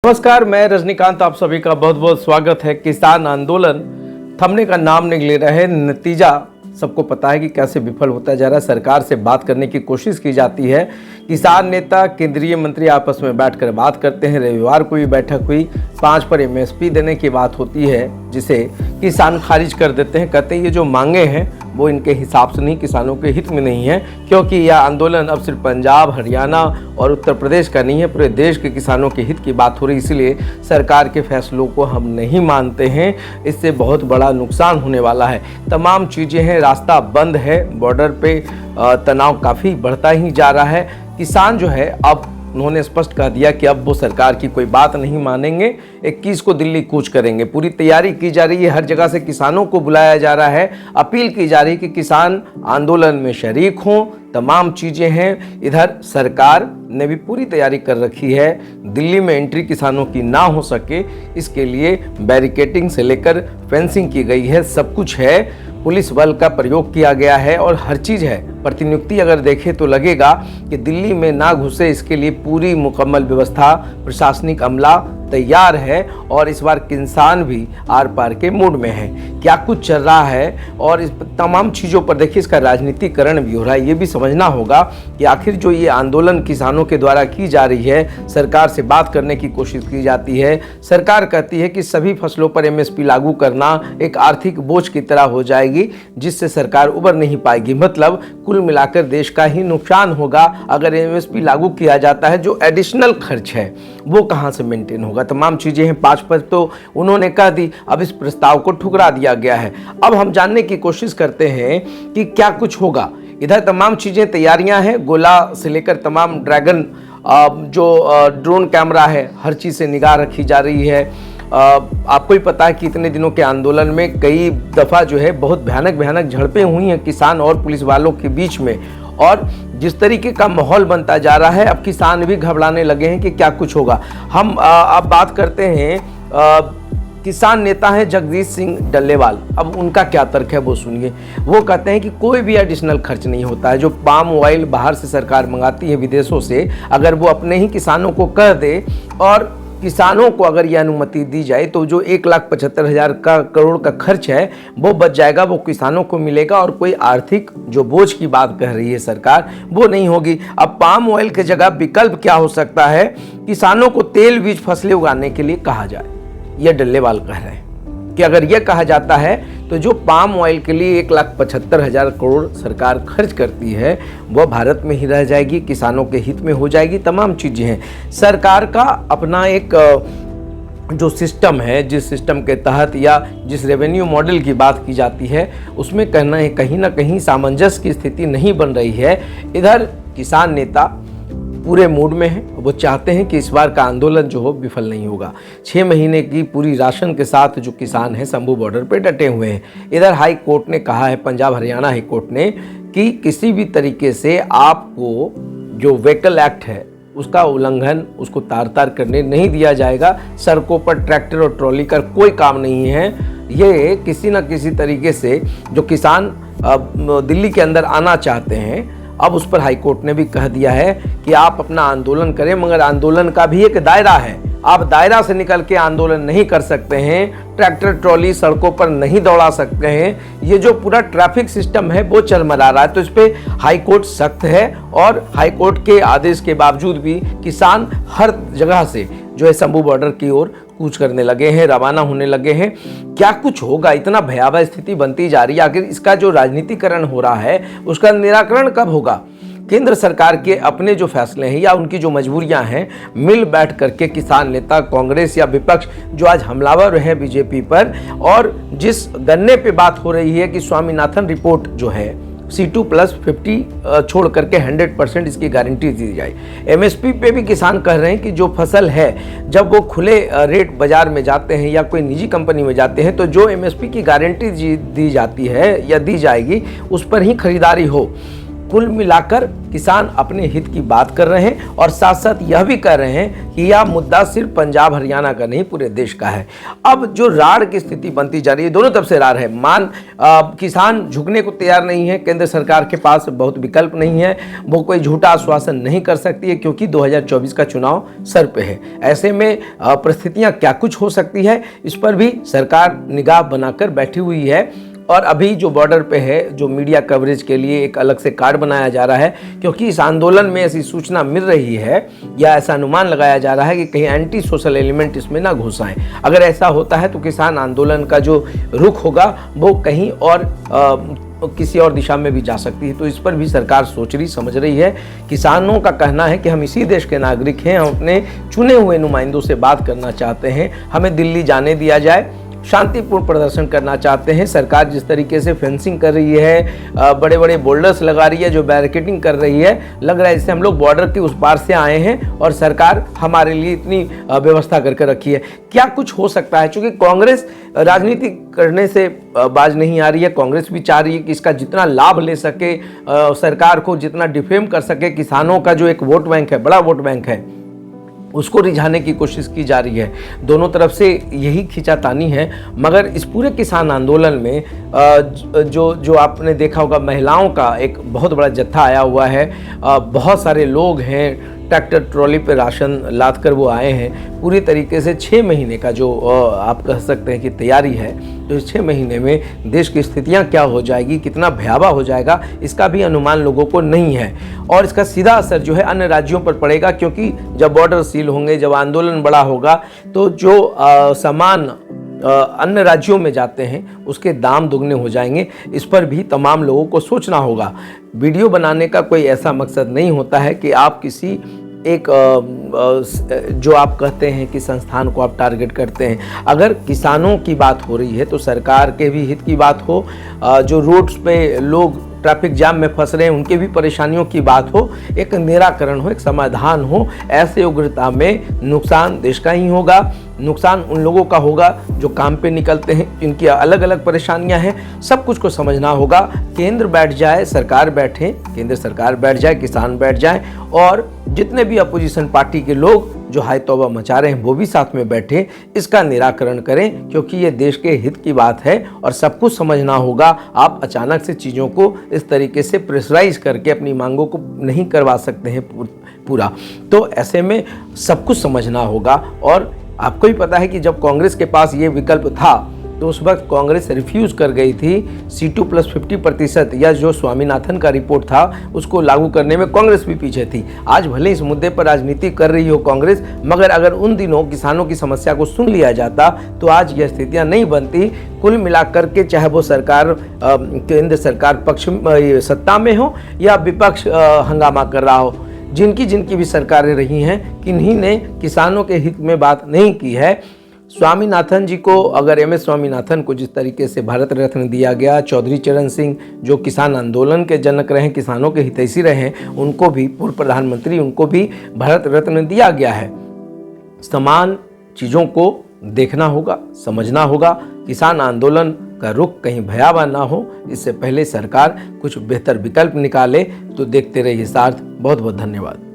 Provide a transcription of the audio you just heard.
नमस्कार, मैं रजनीकांत, आप सभी का बहुत बहुत स्वागत है। किसान आंदोलन थमने का नाम नहीं ले रहा है। नतीजा सबको पता है कि कैसे विफल होता जा रहा है। सरकार से बात करने की कोशिश की जाती है, किसान नेता, केंद्रीय मंत्री आपस में बैठकर बात करते हैं। रविवार को भी बैठक हुई, 5 पर एमएसपी देने की बात होती है, जिसे किसान खारिज कर देते हैं। कहते हैं ये जो मांगे हैं वो इनके हिसाब से नहीं, किसानों के हित में नहीं है, क्योंकि यह आंदोलन अब सिर्फ पंजाब, हरियाणा और उत्तर प्रदेश का नहीं है, पूरे देश के किसानों के हित की बात हो रही। इसलिए सरकार के फैसलों को हम नहीं मानते हैं, इससे बहुत बड़ा नुकसान होने वाला है। तमाम चीज़ें हैं, रास्ता बंद है, बॉर्डर पे तनाव काफ़ी बढ़ता ही जा रहा है। किसान जो है, अब उन्होंने स्पष्ट कह दिया कि अब वो सरकार की कोई बात नहीं मानेंगे, 21 को दिल्ली कूच करेंगे। पूरी तैयारी की जा रही है, हर जगह से किसानों को बुलाया जा रहा है, अपील की जा रही है कि किसान आंदोलन में शरीक हों। तमाम चीज़ें हैं। इधर सरकार ने भी पूरी तैयारी कर रखी है, दिल्ली में एंट्री किसानों की ना हो सके इसके लिए बैरिकेडिंग से लेकर फेंसिंग की गई है, सब कुछ है। पुलिस बल का प्रयोग किया गया है और हर चीज़ है। प्रतिनियुक्ति अगर देखें तो लगेगा कि दिल्ली में ना घुसे, इसके लिए पूरी मुकम्मल व्यवस्था, प्रशासनिक अमला तैयार है और इस बार किसान भी आर पार के मूड में है। क्या कुछ चल रहा है और इस तमाम चीज़ों पर देखिए, इसका राजनीतिकरण भी हो रहा है। ये भी समझना होगा कि आखिर जो ये आंदोलन किसानों के द्वारा की जा रही है, सरकार से बात करने की कोशिश की जाती है। सरकार कहती है कि सभी फसलों पर एमएसपी लागू करना एक आर्थिक बोझ की तरह हो जाएगी, जिससे सरकार उबर नहीं पाएगी। मतलब कुल मिलाकर देश का ही नुकसान होगा अगर एमएसपी लागू किया जाता है। जो एडिशनल खर्च है वो कहाँ से मेंटेन होगा? तमाम चीज़ें हैं। 5 पर तो उन्होंने कह दी, अब इस प्रस्ताव को ठुकरा दिया गया है। अब हम जानने की कोशिश करते हैं कि क्या कुछ होगा। इधर तमाम चीज़ें, तैयारियां हैं, गोला से लेकर तमाम ड्रैगन जो ड्रोन कैमरा है, हर चीज़ से निगाह रखी जा रही है। आपको ही पता है कि इतने दिनों के आंदोलन में कई दफ़ा जो है बहुत भयानक झड़पें हुई हैं किसान और पुलिस वालों के बीच में, और जिस तरीके का माहौल बनता जा रहा है, अब किसान भी घबराने लगे हैं कि क्या कुछ होगा। हम अब बात करते हैं, किसान नेता हैं जगदीश सिंह डल्लेवाल। अब उनका क्या तर्क है वो सुनिए। वो कहते हैं कि कोई भी एडिशनल खर्च नहीं होता है। जो पाम ऑयल बाहर से सरकार मंगाती है विदेशों से, अगर वो अपने ही किसानों को कह दे और किसानों को अगर ये अनुमति दी जाए तो जो 1,75,000 करोड़ का खर्च है वो बच जाएगा, वो किसानों को मिलेगा और कोई आर्थिक जो बोझ की बात कह रही है सरकार वो नहीं होगी। अब पाम ऑयल की जगह विकल्प क्या हो सकता है? किसानों को तेल बीज फसलें उगाने के लिए कहा जाए। यह डल्लेवाल कह रहे हैं कि अगर यह कहा जाता है तो जो पाम ऑयल के लिए 1,75,000 करोड़ सरकार खर्च करती है वह भारत में ही रह जाएगी, किसानों के हित में हो जाएगी। तमाम चीज़ें हैं। सरकार का अपना एक जो सिस्टम है, जिस सिस्टम के तहत या जिस रेवेन्यू मॉडल की बात की जाती है, उसमें कहना है कहीं ना कहीं सामंजस्य की स्थिति नहीं बन रही है। इधर किसान नेता पूरे मूड में है, वो चाहते हैं कि इस बार का आंदोलन जो हो विफल नहीं होगा। 6 महीने की पूरी राशन के साथ जो किसान हैं शंभू बॉर्डर पे डटे हुए हैं। इधर हाई कोर्ट ने कहा है, पंजाब हरियाणा हाई कोर्ट ने, कि किसी भी तरीके से आपको जो व्हीकल एक्ट है उसका उल्लंघन, उसको तार करने नहीं दिया जाएगा। सड़कों पर ट्रैक्टर और ट्रॉली का कोई काम नहीं है। ये किसी न किसी तरीके से जो किसान दिल्ली के अंदर आना चाहते हैं, अब उस पर हाईकोर्ट ने भी कह दिया है कि आप अपना आंदोलन करें, मगर आंदोलन का भी एक दायरा है। आप दायरा से निकल के आंदोलन नहीं कर सकते हैं, ट्रैक्टर ट्रॉली सड़कों पर नहीं दौड़ा सकते हैं। ये जो पूरा ट्रैफिक सिस्टम है वो चलमला रहा है, तो इस पर हाईकोर्ट सख्त है। और हाईकोर्ट के आदेश के बावजूद भी किसान हर जगह से जो है शंभू बॉर्डर की ओर कूच करने लगे हैं, रवाना होने लगे हैं। क्या कुछ होगा? इतना भयावह स्थिति बनती जा रही है। आखिर इसका जो राजनीतिकरण हो रहा है उसका निराकरण कब होगा? केंद्र सरकार के अपने जो फैसले हैं या उनकी जो मजबूरियां हैं, मिल बैठ करके किसान नेता, कांग्रेस या विपक्ष जो आज हमलावर है बीजेपी पर, और जिस गन्ने पे बात हो रही है कि स्वामीनाथन रिपोर्ट जो है C2+50 छोड़ करके 100% इसकी गारंटी दी जाए। एमएसपी पे भी किसान कह रहे हैं कि जो फसल है जब वो खुले रेट बाजार में जाते हैं या कोई निजी कंपनी में जाते हैं तो जो एमएसपी की गारंटी दी जाती है या दी जाएगी उस पर ही खरीदारी हो। कुल मिलाकर किसान अपने हित की बात कर रहे हैं और साथ साथ यह भी कह रहे हैं कि यह मुद्दा सिर्फ पंजाब हरियाणा का नहीं, पूरे देश का है। अब जो राड़ की स्थिति बनती जा रही है, दोनों तरफ से राड़ है। किसान झुकने को तैयार नहीं है, केंद्र सरकार के पास बहुत विकल्प नहीं है, वो कोई झूठा आश्वासन नहीं कर सकती है क्योंकि 2024 का चुनाव सर पे है। ऐसे में परिस्थितियां क्या कुछ हो सकती है, इस पर भी सरकार निगाह बनाकर बैठी हुई है। और अभी जो बॉर्डर पे है, जो मीडिया कवरेज के लिए एक अलग से कार्ड बनाया जा रहा है, क्योंकि इस आंदोलन में ऐसी सूचना मिल रही है या ऐसा अनुमान लगाया जा रहा है कि कहीं एंटी सोशल एलिमेंट इसमें ना घुस आए। अगर ऐसा होता है तो किसान आंदोलन का जो रुख होगा वो कहीं और किसी और दिशा में भी जा सकती है। तो इस पर भी सरकार सोच रही, समझ रही है। किसानों का कहना है कि हम इसी देश के नागरिक हैं, हम अपने चुने हुए नुमाइंदों से बात करना चाहते हैं, हमें दिल्ली जाने दिया जाए, शांतिपूर्ण प्रदर्शन करना चाहते हैं। सरकार जिस तरीके से फेंसिंग कर रही है, बड़े बड़े बोल्डर्स लगा रही है, जो बैरिकेडिंग कर रही है, लग रहा है जैसे हम लोग बॉर्डर के उस पार से आए हैं और सरकार हमारे लिए इतनी व्यवस्था करके रखी है। क्या कुछ हो सकता है, क्योंकि कांग्रेस राजनीति करने से बाज नहीं आ रही है। कांग्रेस भी चाह रही है कि इसका जितना लाभ ले सके, सरकार को जितना डिफेम कर सके, किसानों का जो एक वोट बैंक है, बड़ा वोट बैंक है, उसको रिझाने की कोशिश की जा रही है। दोनों तरफ से यही खींचातानी है। मगर इस पूरे किसान आंदोलन में जो आपने देखा होगा, महिलाओं का एक बहुत बड़ा जत्था आया हुआ है। बहुत सारे लोग हैं, ट्रैक्टर ट्रॉली पे राशन लाद कर वो आए हैं। पूरी तरीके से 6 महीने का जो आप कह सकते हैं कि तैयारी है, तो इस 6 महीने में देश की स्थितियां क्या हो जाएगी, कितना भयावह हो जाएगा, इसका भी अनुमान लोगों को नहीं है। और इसका सीधा असर जो है अन्य राज्यों पर पड़ेगा, क्योंकि जब बॉर्डर सील होंगे, जब आंदोलन बड़ा होगा, तो जो सामान अन्य राज्यों में जाते हैं उसके दाम दुगने हो जाएंगे। इस पर भी तमाम लोगों को सोचना होगा। वीडियो बनाने का कोई ऐसा मकसद नहीं होता है कि आप किसी एक जो आप कहते हैं कि संस्थान को आप टारगेट करते हैं। अगर किसानों की बात हो रही है तो सरकार के भी हित की बात हो, जो रोड्स पे लोग ट्रैफिक जाम में फंस रहे हैं उनके भी परेशानियों की बात हो, एक निराकरण हो, एक समाधान हो। ऐसे उग्रता में नुकसान देश का ही होगा, नुकसान उन लोगों का होगा जो काम पे निकलते हैं, जिनकी अलग अलग परेशानियां हैं। सब कुछ को समझना होगा। केंद्र बैठ जाए, सरकार बैठे, केंद्र सरकार बैठ जाए, किसान बैठ जाए, और जितने भी अपोजिशन पार्टी के लोग जो हाय तौबा मचा रहे हैं वो भी साथ में बैठे, इसका निराकरण करें, क्योंकि ये देश के हित की बात है और सब कुछ समझना होगा। आप अचानक से चीज़ों को इस तरीके से प्रेशराइज करके अपनी मांगों को नहीं करवा सकते हैं पूरा। तो ऐसे में सब कुछ समझना होगा। और आपको ही पता है कि जब कांग्रेस के पास ये विकल्प था तो उस वक्त कांग्रेस रिफ्यूज़ कर गई थी C2+50%, या जो स्वामीनाथन का रिपोर्ट था उसको लागू करने में कांग्रेस भी पीछे थी। आज भले इस मुद्दे पर राजनीति कर रही हो कांग्रेस, मगर अगर उन दिनों किसानों की समस्या को सुन लिया जाता तो आज यह स्थितियां नहीं बनती। कुल मिलाकर के चाहे वो सरकार, केंद्र सरकार पक्ष सत्ता में हो या विपक्ष हंगामा कर रहा हो, जिनकी भी सरकारें रही हैं, किन्हीं ने किसानों के हित में बात नहीं की है। स्वामीनाथन जी को, अगर MS स्वामीनाथन को जिस तरीके से भारत रत्न दिया गया, चौधरी चरण सिंह जो किसान आंदोलन के जनक रहे, किसानों के हितैषी रहे, उनको भी, पूर्व प्रधानमंत्री, उनको भी भारत रत्न दिया गया है। समान चीज़ों को देखना होगा, समझना होगा। किसान आंदोलन का रुख कहीं भयावह ना हो, इससे पहले सरकार कुछ बेहतर विकल्प निकाले। तो देखते रहिए सार्थ। बहुत बहुत धन्यवाद।